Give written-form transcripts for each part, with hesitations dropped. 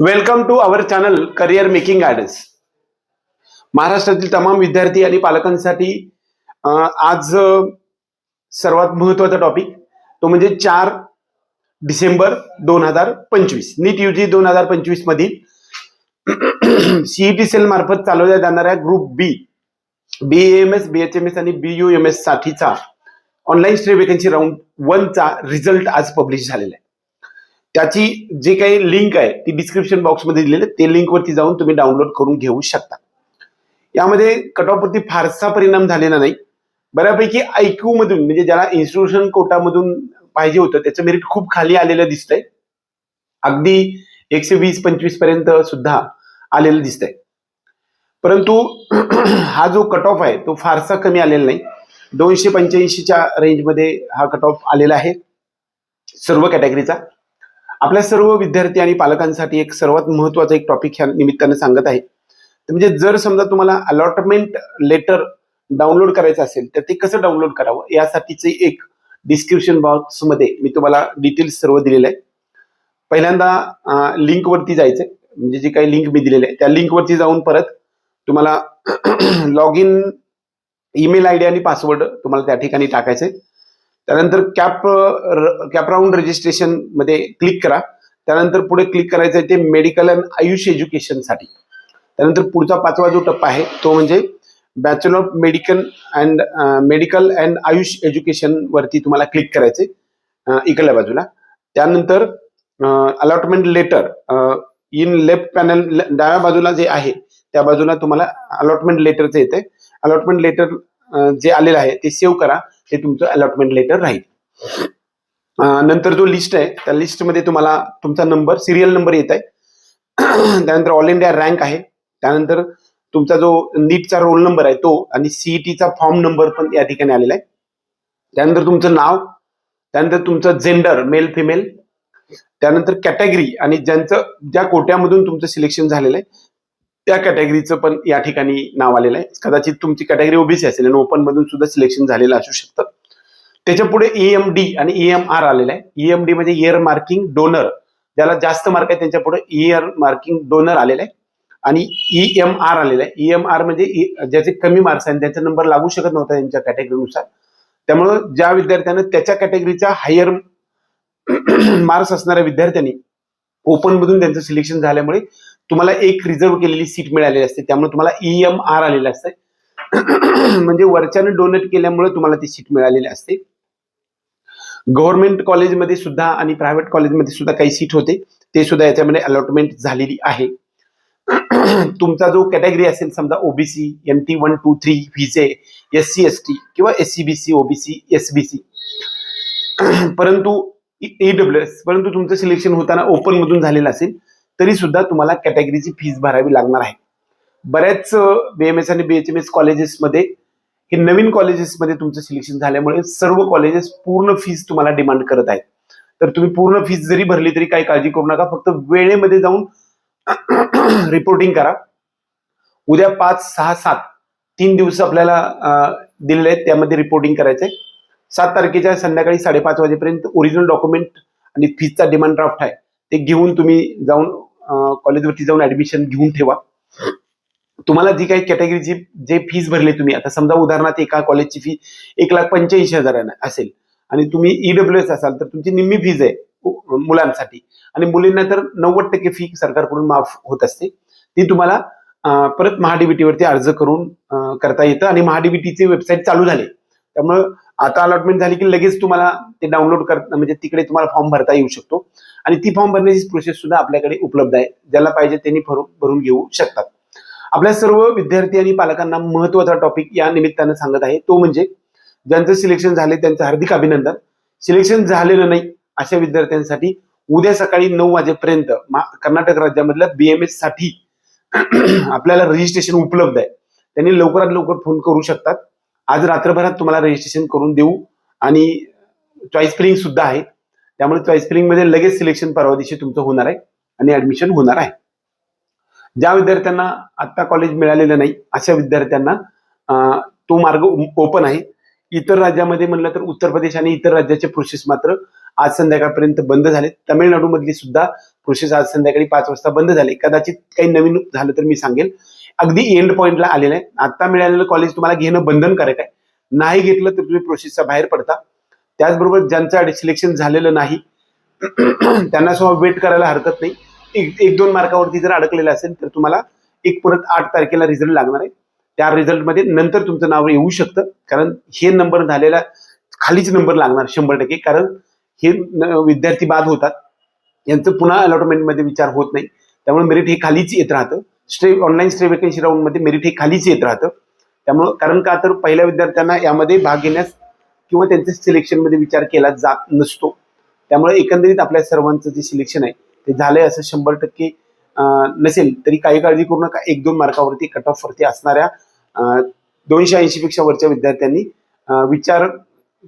Welcome to our channel career making guidance. महाराष्ट्रातील तमाम विद्यार्थी आणि पालकांसाठी आज सर्वात महत्वाचा टॉपिक तो म्हणजे 4 डिसेंबर 2025 नीट यूजी 2025 मधील सीईटी सेल मार्फत चालवल्या जाणाऱ्या ग्रुप बी बीएएमएस बीएचएमएस आणि बीयूएमएस साठीचा ऑनलाईन स्ट्री वेकन्सी राऊंड 1 चा रिझल्ट आज पब्लिश झालेला आहे. त्याची जे काही लिंक आहे ती डिस्क्रिप्शन बॉक्समध्ये दिलेली आहे. ते लिंक वरती जाऊन तुम्ही डाउनलोड करून घेऊ शकता. यामध्ये कट ऑफ वरती फारसा परिणाम झालेला नाही. बऱ्यापैकी आयक्यू मधून म्हणजे ज्याला इन्स्टिट्यूशन कोटामधून पाहिजे होतं त्याचं मेरिट खूप खाली आलेलं दिसतंय. अगदी 120-25 पर्यंत सुद्धा आलेलं दिसतंय. परंतु हा जो कट ऑफ आहे तो फारसा कमी आलेला नाही. 285च्या रेंजमध्ये हा कट ऑफ आलेला आहे सर्व कॅटेगरीचा. आपल्या सर्व विद्यार्थी आणि पालकांसाठी एक सर्वात महत्वाचा एक टॉपिक ह्या निमित्ताने सांगत आहे. म्हणजे जर समजा तुम्हाला अलॉटमेंट लेटर डाउनलोड करायचं असेल तर ते कसं डाउनलोड करावं यासाठीचे एक डिस्क्रिप्शन बॉक्समध्ये मी तुम्हाला डिटेल्स सर्व दिलेले आहे. पहिल्यांदा लिंक वरती जायचंय, म्हणजे जी काही लिंक मी दिलेली आहे त्या लिंक वरती जाऊन परत तुम्हाला लॉग इन ईमेल आयडी आणि पासवर्ड तुम्हाला त्या ठिकाणी टाकायचंय. त्यानंतर कॅप राऊंड रजिस्ट्रेशन मध्ये क्लिक करा. त्यानंतर पुढे क्लिक करायचं आहे ते मेडिकल अँड आयुष एज्युकेशन साठी. त्यानंतर पुढचा 5वा जो टप्पा आहे तो म्हणजे bachelor of medical and AYUSH education वरती तुम्हाला क्लिक करायचे इकडल्या बाजूला. त्यानंतर allotment letter in left panel डाव्या बाजूला जे आहे त्या बाजूला तुम्हाला अलॉटमेंट लेटरचं येते. अलॉटमेंट लेटर जे आलेलं आहे ते सेव्ह करा, ते तुमचं अलॉटमेंट लेटर राहील. नंतर जो लिस्ट आहे त्या लिस्टमध्ये तुम्हाला तुमचा नंबर सिरियल नंबर येत आहे. त्यानंतर ऑल इंडिया रँक आहे. त्यानंतर तुमचा जो नीटचा रोल नंबर आहे तो आणि सीईटीचा फॉर्म नंबर पण या ठिकाणी आलेला आहे. त्यानंतर तुमचं नाव, त्यानंतर तुमचं जेंडर मेल फिमेल, त्यानंतर कॅटेगरी आणि ज्या कोट्यामधून तुमचं सिलेक्शन झालेलं आहे त्या कॅटेगरीचं पण या ठिकाणी नाव आलेलं आहे. कदाचित तुमची कॅटेगरी ओबीसी असेल आणि ओपन मधून सुद्धा सिलेक्शन झालेलं असू शकतं. त्याच्या पुढे ईएमडी आणि ईएमआर आलेला आहे. ईएमडी म्हणजे इयर मार्किंग डोनर, ज्याला जास्त मार्क आहे त्यांच्या पुढे इयर मार्किंग डोनर आलेला आहे. आणि ईएमआर आलेला आहे. ईएमआर म्हणजे ज्याचे कमी मार्क्स आहेत त्यांचा नंबर लागू शकत नव्हता त्यांच्या कॅटेगरीनुसार. त्यामुळं ज्या विद्यार्थ्यांना त्याच्या कॅटेगरीचा हायर मार्क्स असणाऱ्या विद्यार्थ्यांनी ओपन मधून त्यांचं सिलेक्शन झाल्यामुळे तुम्हाला एक रिझर्व केलेली सीट मिळालेली असते. त्यामुळे तुम्हाला ईएमआर आलेलं असते. म्हणजे वरच्याने डोनेट केल्यामुळे तुम्हाला ती सीट मिळालेली असते. गव्हर्नमेंट कॉलेजमध्ये सुद्धा आणि प्रायव्हेट कॉलेजमध्ये सुद्धा काही सीट होते ते सुद्धा याच्यामध्ये अलॉटमेंट झालेली आहे. तुमचा जो कॅटेगरी असेल समजा OBC, NT 1, 2, 3, VJ, SC ST किंवा SCBC, OBC, SBC, परंतु EWS, परंतु तुमचं सिलेक्शन होताना ओपन मधून झालेलं असेल तरी सुद्धा तुम्हाला कॅटेगरीची फीस भरावी लागणार आहे. बऱ्याच बीएमएस आणि बीएचएमएस कॉलेजेसमध्ये हे नवीन कॉलेजेसमध्ये तुमचं सिलेक्शन झाल्यामुळे सर्व कॉलेजेस पूर्ण फीस तुम्हाला डिमांड करत आहेत. तर तुम्ही पूर्ण फीस जरी भरली तरी काही काळजी करू नका. फक्त वेळेमध्ये जाऊन रिपोर्टिंग करा. उद्या 5, 6, 7 3 दिवस आपल्याला दिलेले आहेत त्यामध्ये रिपोर्टिंग करायचंय. 7 तारखेच्या संध्याकाळी 5:30 वाजेपर्यंत ओरिजिनल डॉक्युमेंट आणि फीसचा डिमांड ड्राफ्ट आहे ते घेऊन तुम्ही जाऊन कॉलेजवरती जाऊन ऍडमिशन घेऊन ठेवा. तुम्हाला जी काही कॅटेगरीची जे फीस भरली तुम्ही, आता समजा उदाहरणार्थ एका कॉलेजची फी 1,85,000 असेल आणि तुम्ही ईडब्ल्यूएस असाल तर तुमची निम्मी फीज आहे मुलांसाठी आणि मुलींना तर 90% फी सरकारकडून माफ होत असते. ती तुम्हाला परत महाडीबीटी वरती अर्ज करून करता येतं आणि महाडीबीटीची वेबसाईट चालू झाली. त्यामुळं आता अलॉटमेंट झाली की लगेच तुम्हाला ते डाउनलोड म्हणजे तिकडे तुम्हाला फॉर्म भरता येऊ शकतो आणि ती फॉर्म भरण्याची प्रोसेस सुद्धा आपल्याकडे उपलब्ध आहे. ज्याला पाहिजे त्यांनी भरून घेऊ शकतात. आपल्या सर्व विद्यार्थी आणि पालकांना महत्वाचा टॉपिक या निमित्तानं सांगत आहे तो म्हणजे ज्यांचं सिलेक्शन झाले त्यांचं हार्दिक अभिनंदन. सिलेक्शन झालेलं नाही अशा विद्यार्थ्यांसाठी उद्या सकाळी 9 वाजेपर्यंत कर्नाटक राज्यामधल्या बीएमएस साठी आपल्याला रजिस्ट्रेशन उपलब्ध आहे. त्यांनी लवकरात लवकर फोन करू शकतात. आज रात्रभरात तुम्हाला रजिस्ट्रेशन करून देऊ आणि चॉईस फिलिंग सुद्धा आहे. त्यामुळे चॉईस फिलिंग मध्ये लगेच सिलेक्शन परवा दिवशी तुमचं होणार आहे आणि ऍडमिशन होणार आहे. ज्या विद्यार्थ्यांना आता कॉलेज मिळालेलं नाही अशा विद्यार्थ्यांना तो मार्ग ओपन आहे. इतर राज्यामध्ये म्हणलं तर उत्तर प्रदेश आणि इतर राज्याचे प्रोसेस मात्र आज संध्याकाळपर्यंत बंद झाले. तामिळनाडू मधली सुद्धा प्रोसेस आज संध्याकाळी 5 वाजता बंद झाले. कदाचित काही नवीन झालं तर मी सांगेल. अगदी एंड पॉइंटला आलेलं आहे. आता मिळालेलं कॉलेज तुम्हाला घेणं बंधनकारक आहे. नाही घेतलं तर तुम्ही प्रोसेसच्या बाहेर पडता. त्याचबरोबर ज्यांचं सिलेक्शन झालेलं नाही त्यांना सुद्धा वेट करायला हरकत नाही. एक 2 मार्कावरती जर अडकलेलं असेल तर तुम्हाला परत 8 तारखेला रिझल्ट लागणार आहे. त्या रिझल्टमध्ये नंतर तुमचं नाव येऊ शकतं, कारण हे नंबर झालेला खालीच नंबर लागणार 100%. कारण हे विद्यार्थी बाद होतात, यांचं पुन्हा अलॉटमेंटमध्ये विचार होत नाही. त्यामुळे मेरिट हे खालीच येत राहतं. ऑनलाईन स्टे वेकन्सी राऊंडमध्ये मेरिट हे खालीच येत राहतं. त्यामुळं कारण का तर पहिल्या विद्यार्थ्यांना यामध्ये भाग घेण्यास किंवा त्यांच्या सिलेक्शनमध्ये विचार केला जात नसतो. त्यामुळे एकंदरीत आपल्या सर्वांचं जे सिलेक्शन आहे ते झालंय असं 100% नसेल तरी काही काळजी करू नका. 1-2 मार्कावरती कट ऑफ वरती असणाऱ्या 280 पेक्षा वरच्या विद्यार्थ्यांनी विचार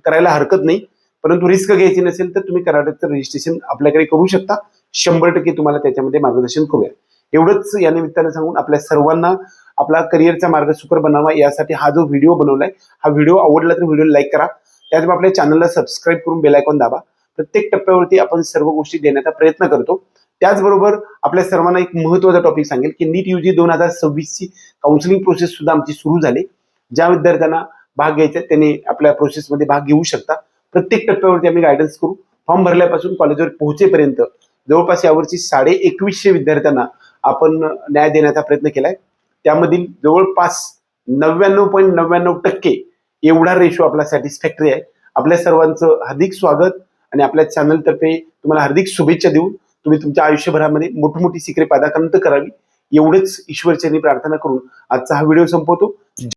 करायला हरकत नाही. परंतु रिस्क घ्यायची नसेल तर तुम्ही कर्नाटकचं रजिस्ट्रेशन आपल्याकडे करू शकता. 100% तुम्हाला त्याच्यामध्ये मार्गदर्शन करूया. एवढंच या निमित्तानं सांगून आपल्या सर्वांना आपला करिअरचा मार्ग सुकर बनावा यासाठी हा जो व्हिडिओ बनवलाय, हा व्हिडिओ आवडला तर व्हिडिओला लाईक करा. त्याचबरोबर आपल्या चॅनलला सबस्क्राईब करून बेल आयकॉन दाबा. प्रत्येक टप्प्यावरती आपण सर्व गोष्टी देण्याचा प्रयत्न करतो. त्याचबरोबर आपल्या सर्वांना एक महत्त्वाचा टॉपिक सांगेल की नीट UG 2026ची काउन्सिलिंग प्रोसेस सुद्धा आमची सुरू झाली. ज्या विद्यार्थ्यांना भाग घ्यायचा त्यांनी आपल्या प्रोसेसमध्ये भाग घेऊ शकता. प्रत्येक टप्प्यावरती आम्ही गायडन्स करू. फॉर्म भरल्यापासून कॉलेजवर पोहोचेपर्यंत जवळपास यावरची 2150 विद्यार्थ्यांना आपण न्याय देण्याचा प्रयत्न केलाय. त्यामधील जवळपास 99.99% एवढा रेशो आपला सॅटिस्फॅक्टरी आहे. आपल्या सर्वांचं हार्दिक स्वागत आणि आपल्या चॅनलतर्फे तुम्हाला हार्दिक शुभेच्छा देऊन तुम्ही तुमच्या आयुष्यभरामध्ये मोठमोठी शिखरे पादाक्रांत करावी एवढेच ईश्वरचरणी प्रार्थना करून आजचा हा व्हिडिओ संपवतो.